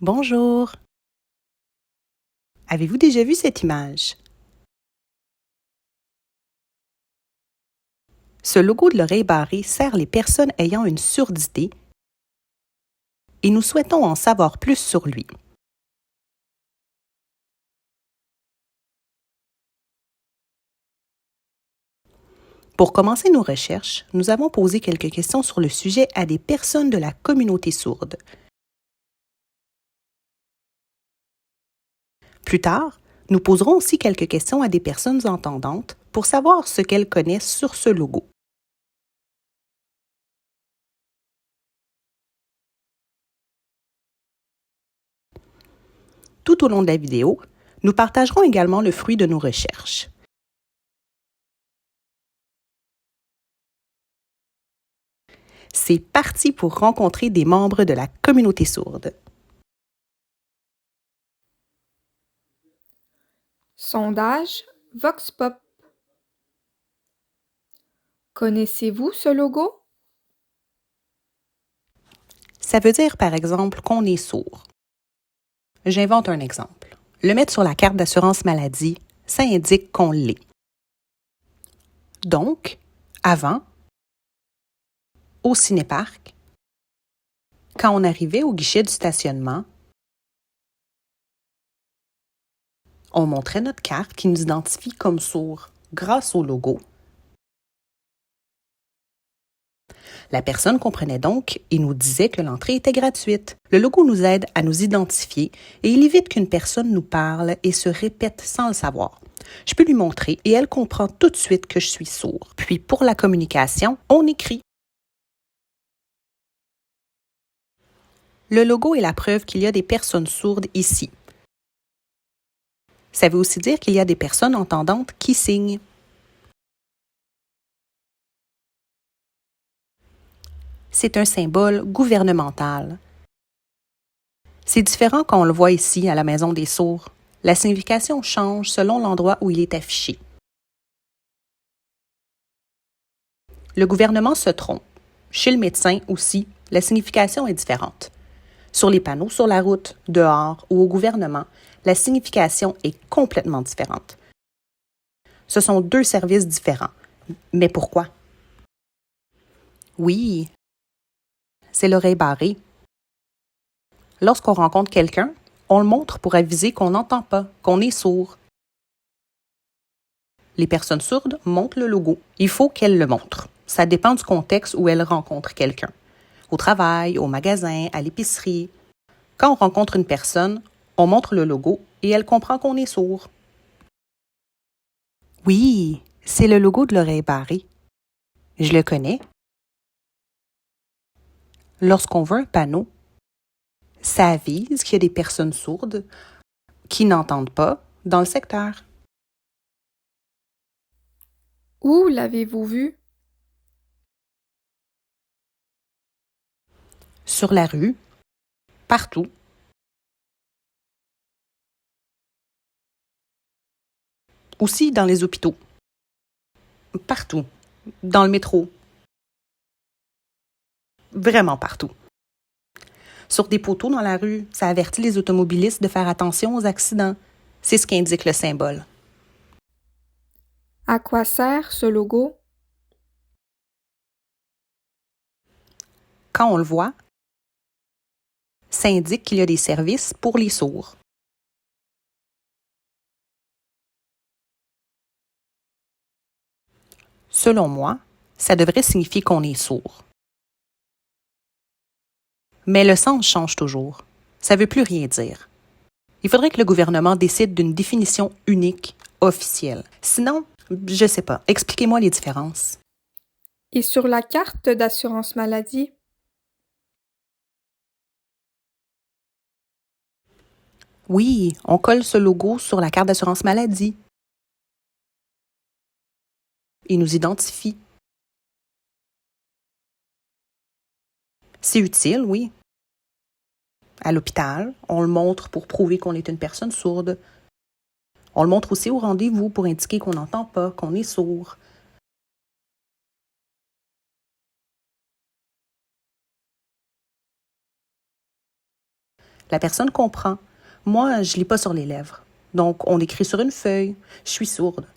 Bonjour! Avez-vous déjà vu cette image? Ce logo de l'oreille barrée sert les personnes ayant une surdité et nous souhaitons en savoir plus sur lui. Pour commencer nos recherches, nous avons posé quelques questions sur le sujet à des personnes de la communauté sourde. Plus tard, nous poserons aussi quelques questions à des personnes entendantes pour savoir ce qu'elles connaissent sur ce logo. Tout au long de la vidéo, nous partagerons également le fruit de nos recherches. C'est parti pour rencontrer des membres de la communauté sourde. Sondage Vox Pop. Connaissez-vous ce logo? Ça veut dire, par exemple, qu'on est sourd. J'invente un exemple. Le mettre sur la carte d'assurance maladie, ça indique qu'on l'est. Donc, avant, au cinéparc, quand on arrivait au guichet du stationnement, on montrait notre carte qui nous identifie comme sourds grâce au logo. La personne comprenait donc et nous disait que l'entrée était gratuite. Le logo nous aide à nous identifier et il évite qu'une personne nous parle et se répète sans le savoir. Je peux lui montrer et elle comprend tout de suite que je suis sourd. Puis pour la communication, on écrit. Le logo est la preuve qu'il y a des personnes sourdes ici. Ça veut aussi dire qu'il y a des personnes entendantes qui signent. C'est un symbole gouvernemental. C'est différent quand on le voit ici à la Maison des sourds. La signification change selon l'endroit où il est affiché. Le gouvernement se trompe. Chez le médecin aussi, la signification est différente. Sur les panneaux sur la route, dehors ou au gouvernement, la signification est complètement différente. Ce sont deux services différents. Mais pourquoi? Oui, c'est l'oreille barrée. Lorsqu'on rencontre quelqu'un, on le montre pour aviser qu'on n'entend pas, qu'on est sourd. Les personnes sourdes montrent le logo. Il faut qu'elles le montrent. Ça dépend du contexte où elles rencontrent quelqu'un. Au travail, au magasin, à l'épicerie. Quand on rencontre une personne, on montre le logo et elle comprend qu'on est sourd. Oui, c'est le logo de l'oreille barrée. Je le connais. Lorsqu'on voit un panneau, ça avise qu'il y a des personnes sourdes qui n'entendent pas dans le secteur. Où l'avez-vous vu? Sur la rue, partout. Aussi dans les hôpitaux. Partout. Dans le métro. Vraiment partout. Sur des poteaux dans la rue, ça avertit les automobilistes de faire attention aux accidents. C'est ce qu'indique le symbole. À quoi sert ce logo? Quand on le voit, ça indique qu'il y a des services pour les sourds. Selon moi, ça devrait signifier qu'on est sourd. Mais le sens change toujours. Ça ne veut plus rien dire. Il faudrait que le gouvernement décide d'une définition unique, officielle. Sinon, je sais pas. Expliquez-moi les différences. Et sur la carte d'assurance maladie? Oui, on colle ce logo sur la carte d'assurance maladie. Il nous identifie. C'est utile, oui. À l'hôpital, on le montre pour prouver qu'on est une personne sourde. On le montre aussi au rendez-vous pour indiquer qu'on n'entend pas, qu'on est sourd. La personne comprend. Moi, je lis pas sur les lèvres. Donc, on écrit sur une feuille. Je suis sourde.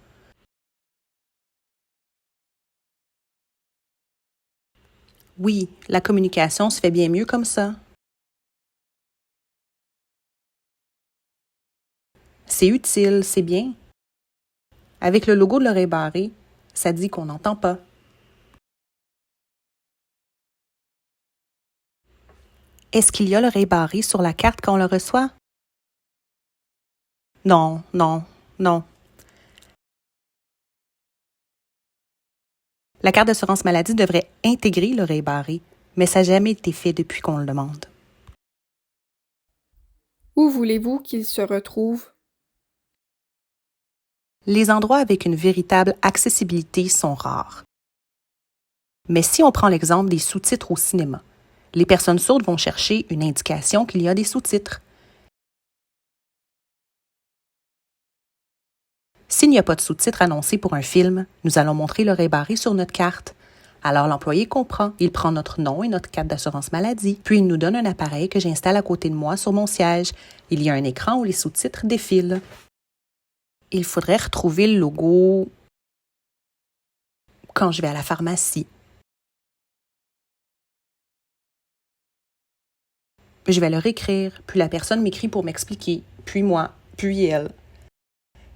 Oui, la communication se fait bien mieux comme ça. C'est utile, c'est bien. Avec le logo de l'oreille barrée, ça dit qu'on n'entend pas. Est-ce qu'il y a l'oreille barrée sur la carte quand on le reçoit? Non, non, non. La carte d'assurance maladie devrait intégrer l'oreille barrée, mais ça n'a jamais été fait depuis qu'on le demande. Où voulez-vous qu'il se retrouve? Les endroits avec une véritable accessibilité sont rares. Mais si on prend l'exemple des sous-titres au cinéma, les personnes sourdes vont chercher une indication qu'il y a des sous-titres. S'il n'y a pas de sous-titres annoncés pour un film, nous allons montrer l'oreille barrée sur notre carte. Alors l'employé comprend, il prend notre nom et notre carte d'assurance maladie, puis il nous donne un appareil que j'installe à côté de moi sur mon siège. Il y a un écran où les sous-titres défilent. Il faudrait retrouver le logo quand je vais à la pharmacie. Je vais leur écrire, puis la personne m'écrit pour m'expliquer, puis moi, puis elle.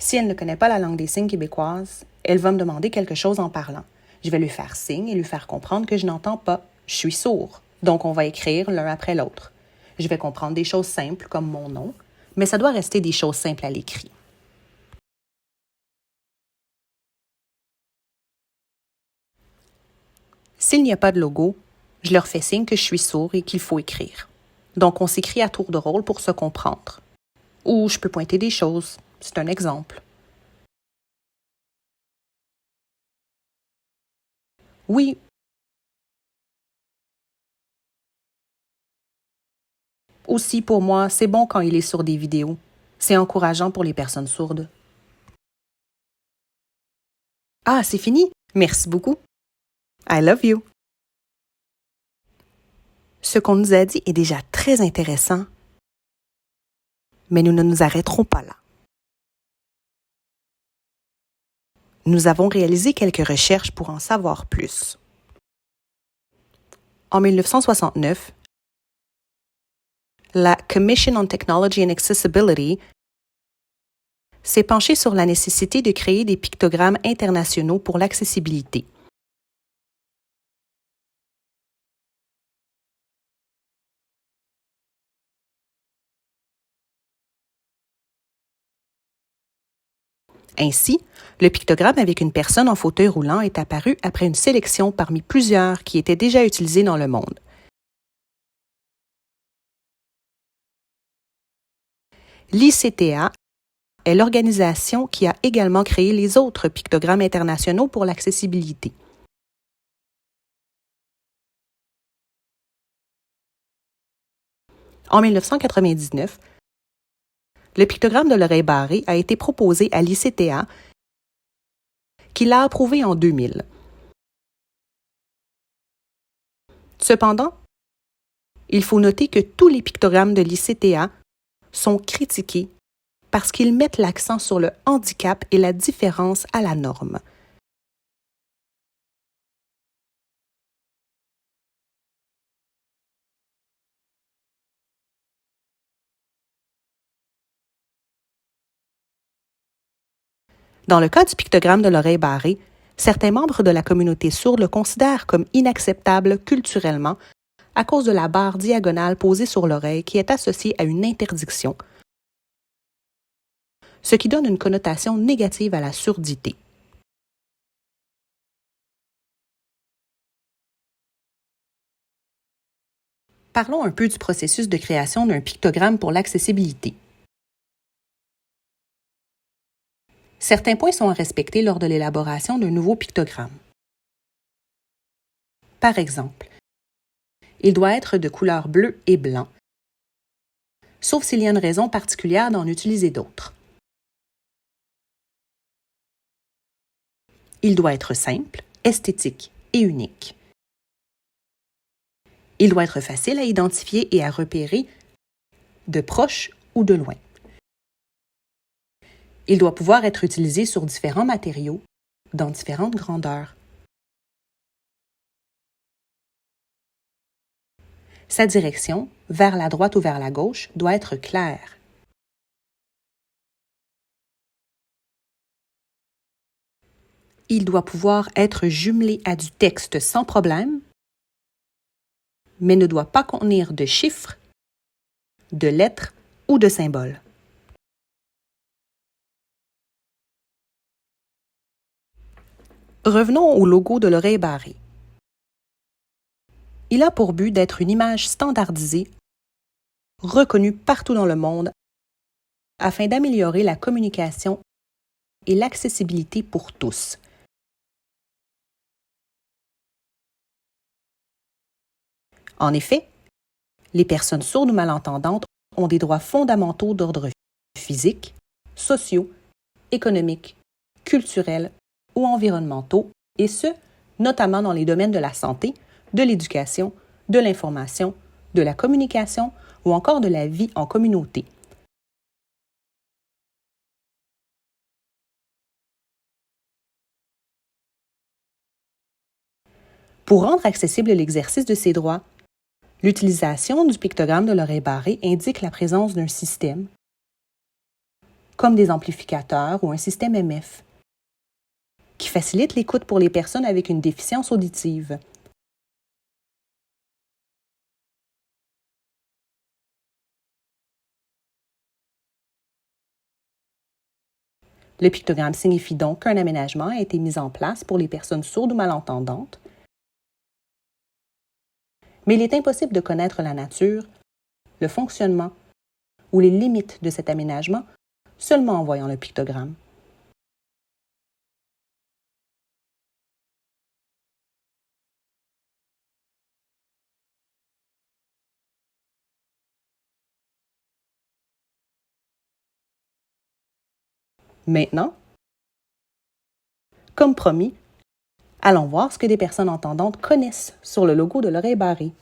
Si elle ne connaît pas la langue des signes québécoise, elle va me demander quelque chose en parlant. Je vais lui faire signe et lui faire comprendre que je n'entends pas. Je suis sourd. Donc, on va écrire l'un après l'autre. Je vais comprendre des choses simples comme mon nom, mais ça doit rester des choses simples à l'écrit. S'il n'y a pas de logo, je leur fais signe que je suis sourd et qu'il faut écrire. Donc, on s'écrit à tour de rôle pour se comprendre. Ou je peux pointer des choses. C'est un exemple. Oui. Aussi, pour moi, c'est bon quand il est sur des vidéos. C'est encourageant pour les personnes sourdes. Ah, c'est fini? Merci beaucoup. I love you. Ce qu'on nous a dit est déjà très intéressant, mais nous ne nous arrêterons pas là. Nous avons réalisé quelques recherches pour en savoir plus. En 1969, la Commission on Technology and Accessibility s'est penchée sur la nécessité de créer des pictogrammes internationaux pour l'accessibilité. Ainsi, le pictogramme avec une personne en fauteuil roulant est apparu après une sélection parmi plusieurs qui étaient déjà utilisés dans le monde. L'ICTA est l'organisation qui a également créé les autres pictogrammes internationaux pour l'accessibilité. En 1999, le pictogramme de l'oreille barrée a été proposé à l'ICTA, qui l'a approuvé en 2000. Cependant, il faut noter que tous les pictogrammes de l'ICTA sont critiqués parce qu'ils mettent l'accent sur le handicap et la différence à la norme. Dans le cas du pictogramme de l'oreille barrée, certains membres de la communauté sourde le considèrent comme inacceptable culturellement à cause de la barre diagonale posée sur l'oreille qui est associée à une interdiction, ce qui donne une connotation négative à la surdité. Parlons un peu du processus de création d'un pictogramme pour l'accessibilité. Certains points sont à respecter lors de l'élaboration d'un nouveau pictogramme. Par exemple, il doit être de couleur bleu et blanc, sauf s'il y a une raison particulière d'en utiliser d'autres. Il doit être simple, esthétique et unique. Il doit être facile à identifier et à repérer de proche ou de loin. Il doit pouvoir être utilisé sur différents matériaux, dans différentes grandeurs. Sa direction, vers la droite ou vers la gauche, doit être claire. Il doit pouvoir être jumelé à du texte sans problème, mais ne doit pas contenir de chiffres, de lettres ou de symboles. Revenons au logo de l'oreille barrée. Il a pour but d'être une image standardisée, reconnue partout dans le monde, afin d'améliorer la communication et l'accessibilité pour tous. En effet, les personnes sourdes ou malentendantes ont des droits fondamentaux d'ordre physique, sociaux, économiques, culturels ou environnementaux, et ce, notamment dans les domaines de la santé, de l'éducation, de l'information, de la communication ou encore de la vie en communauté. Pour rendre accessible l'exercice de ces droits, l'utilisation du pictogramme de l'oreille barrée indique la présence d'un système, comme des amplificateurs ou un système MF, qui facilite l'écoute pour les personnes avec une déficience auditive. Le pictogramme signifie donc qu'un aménagement a été mis en place pour les personnes sourdes ou malentendantes, mais il est impossible de connaître la nature, le fonctionnement ou les limites de cet aménagement seulement en voyant le pictogramme. Maintenant, comme promis, allons voir ce que des personnes entendantes connaissent sur le logo de l'oreille barrée.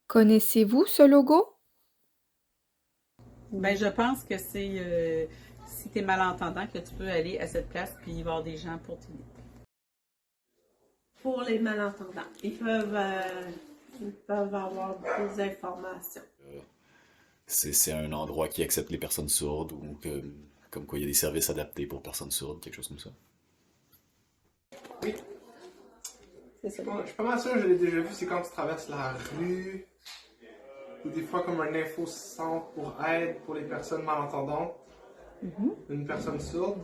Connaissez-vous ce logo? Ben, je pense que c'est si tu es malentendant que tu peux aller à cette place puis y voir des gens pour t'aider. Pour les malentendants, ils peuvent avoir des informations. C'est un endroit qui accepte les personnes sourdes ou comme quoi il y a des services adaptés pour personnes sourdes, quelque chose comme ça. Oui. C'est ça. Je suis pas mal sûr, je l'ai déjà vu, c'est quand tu traverses la rue, ou des fois comme un info-centre pour aide pour les personnes malentendantes, une personne sourde.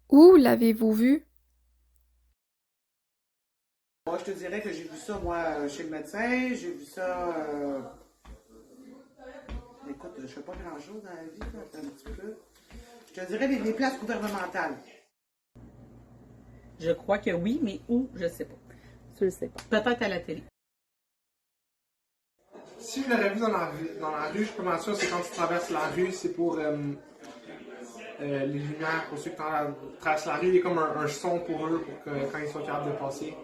Où l'avez-vous vu? Moi, je te dirais que j'ai vu ça, moi, chez le médecin. J'ai vu ça... Écoute, je fais pas grand-chose dans la vie, là, un petit peu. Je te dirais des places gouvernementales. Je crois que oui, mais où, je sais pas. Tu le sais pas. Peut-être à la télé. Si je l'aurais vu dans la rue, je suis pas mal sûr, c'est quand tu traverses la rue, c'est pour les lumières, pour ceux qui traversent la rue, il y a comme un son pour eux, pour que quand ils soient capables de passer.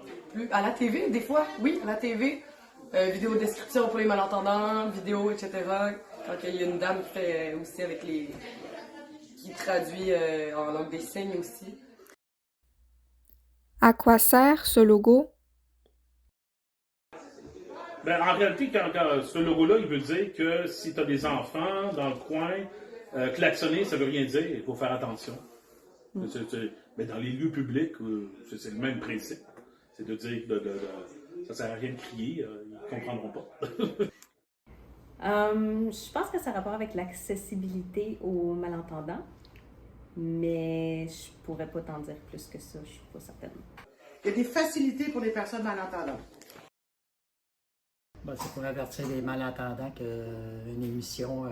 À la TV, des fois, oui, à la TV. Vidéo description pour les malentendants, vidéo, etc. Quand il y a une dame qui fait aussi avec les... qui traduit en langue des signes aussi. À quoi sert ce logo? Ben, en réalité, quand ce logo-là, il veut dire que si tu as des enfants dans le coin, klaxonner, ça veut rien dire, il faut faire attention. Mais dans les lieux publics, c'est le même principe. C'est de dire que ça sert à rien de crier, ils ne comprendront pas. Je pense que ça a rapport avec l'accessibilité aux malentendants, mais je pourrais pas t'en dire plus que ça, je suis pas certaine. Il y a des facilités pour les personnes malentendantes. Ben, c'est pour avertir les malentendants qu'une émission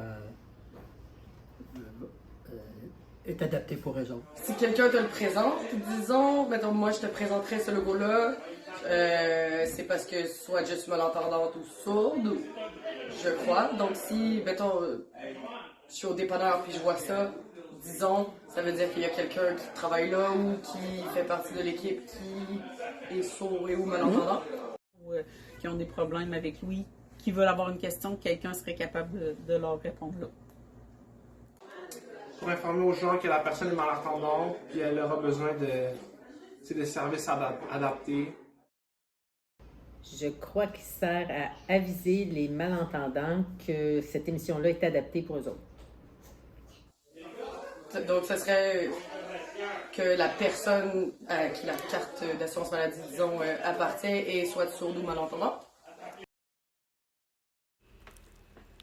est adaptée pour eux autres. Si quelqu'un te le présente, disons, mettons, moi je te présenterais ce logo-là, c'est parce que soit je suis malentendante ou sourde, je crois. Donc si, mettons, je suis au dépanneur puis je vois ça, disons, ça veut dire qu'il y a quelqu'un qui travaille là ou qui fait partie de l'équipe qui est sourd et ou malentendant. Ou qui ont des problèmes avec lui, qui veulent avoir une question, quelqu'un serait capable de leur répondre là. Pour informer aux gens que la personne est malentendante, puis elle aura besoin de services adaptés. Je crois qu'il sert à aviser les malentendants que cette émission-là est adaptée pour eux autres. Donc, ce serait que la personne à qui la carte d'assurance maladie, disons, appartient et soit sourde ou malentendante.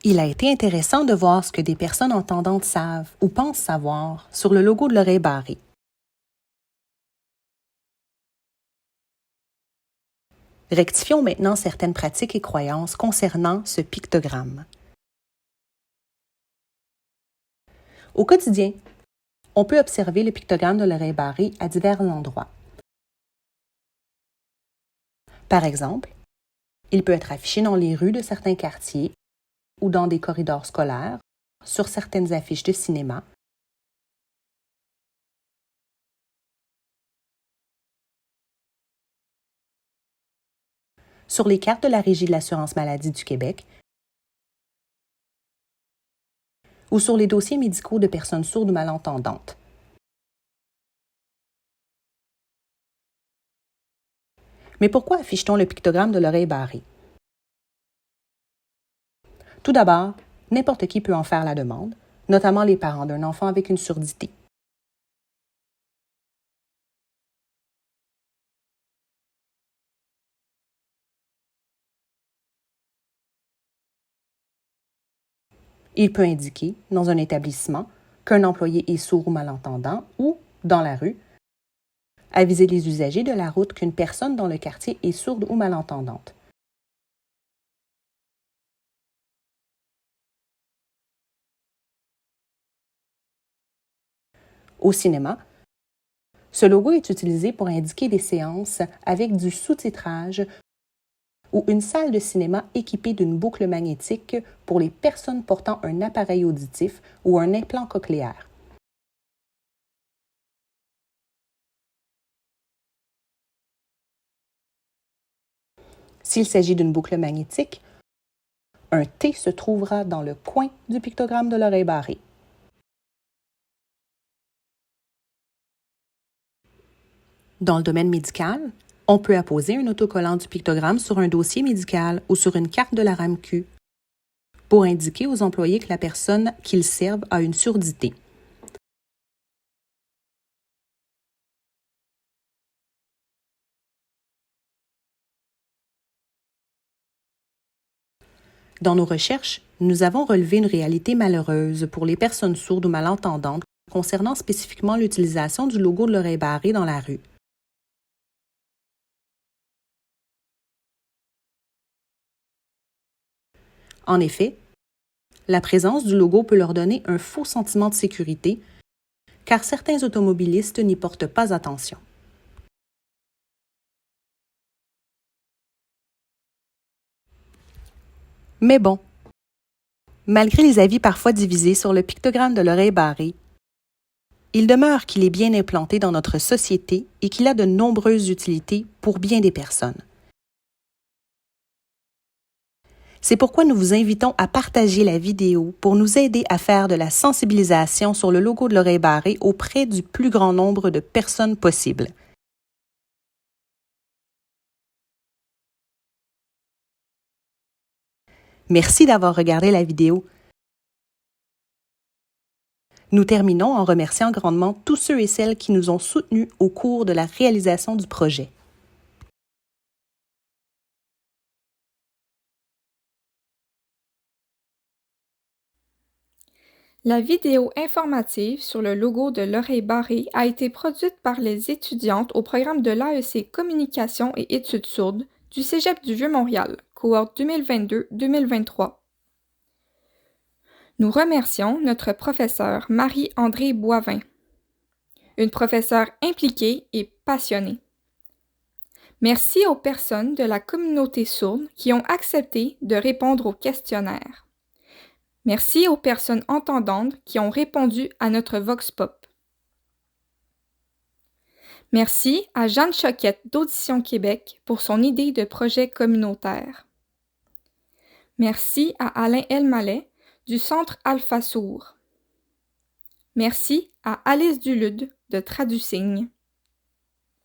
Il a été intéressant de voir ce que des personnes entendantes savent ou pensent savoir sur le logo de l'oreille barrée. Rectifions maintenant certaines pratiques et croyances concernant ce pictogramme. Au quotidien, on peut observer le pictogramme de l'oreille barrée à divers endroits. Par exemple, il peut être affiché dans les rues de certains quartiers ou dans des corridors scolaires, sur certaines affiches de cinéma. Sur les cartes de la Régie de l'assurance maladie du Québec ou sur les dossiers médicaux de personnes sourdes ou malentendantes. Mais pourquoi affiche-t-on le pictogramme de l'oreille barrée? Tout d'abord, n'importe qui peut en faire la demande, notamment les parents d'un enfant avec une surdité. Il peut indiquer, dans un établissement, qu'un employé est sourd ou malentendant ou, dans la rue, aviser les usagers de la route qu'une personne dans le quartier est sourde ou malentendante. Au cinéma, ce logo est utilisé pour indiquer des séances avec du sous-titrage ou une salle de cinéma équipée d'une boucle magnétique pour les personnes portant un appareil auditif ou un implant cochléaire. S'il s'agit d'une boucle magnétique, un T se trouvera dans le coin du pictogramme de l'oreille barrée. Dans le domaine médical, on peut apposer un autocollant du pictogramme sur un dossier médical ou sur une carte de la RAMQ pour indiquer aux employés que la personne qu'ils servent a une surdité. Dans nos recherches, nous avons relevé une réalité malheureuse pour les personnes sourdes ou malentendantes concernant spécifiquement l'utilisation du logo de l'oreille barrée dans la rue. En effet, la présence du logo peut leur donner un faux sentiment de sécurité, car certains automobilistes n'y portent pas attention. Mais bon, malgré les avis parfois divisés sur le pictogramme de l'oreille barrée, il demeure qu'il est bien implanté dans notre société et qu'il a de nombreuses utilités pour bien des personnes. C'est pourquoi nous vous invitons à partager la vidéo pour nous aider à faire de la sensibilisation sur le logo de l'oreille barrée auprès du plus grand nombre de personnes possible. Merci d'avoir regardé la vidéo. Nous terminons en remerciant grandement tous ceux et celles qui nous ont soutenus au cours de la réalisation du projet. La vidéo informative sur le logo de l'oreille barrée a été produite par les étudiantes au programme de l'AEC Communication et études sourdes du Cégep du Vieux-Montréal, cohorte 2022-2023. Nous remercions notre professeure Marie-Andrée Boivin, une professeure impliquée et passionnée. Merci aux personnes de la communauté sourde qui ont accepté de répondre au questionnaire. Merci aux personnes entendantes qui ont répondu à notre Vox Pop. Merci à Jeanne Choquette d'Audition Québec pour son idée de projet communautaire. Merci à Alain Elmaleh du Centre Alpha Sourd. Merci à Alice Dulude de Tradusigne.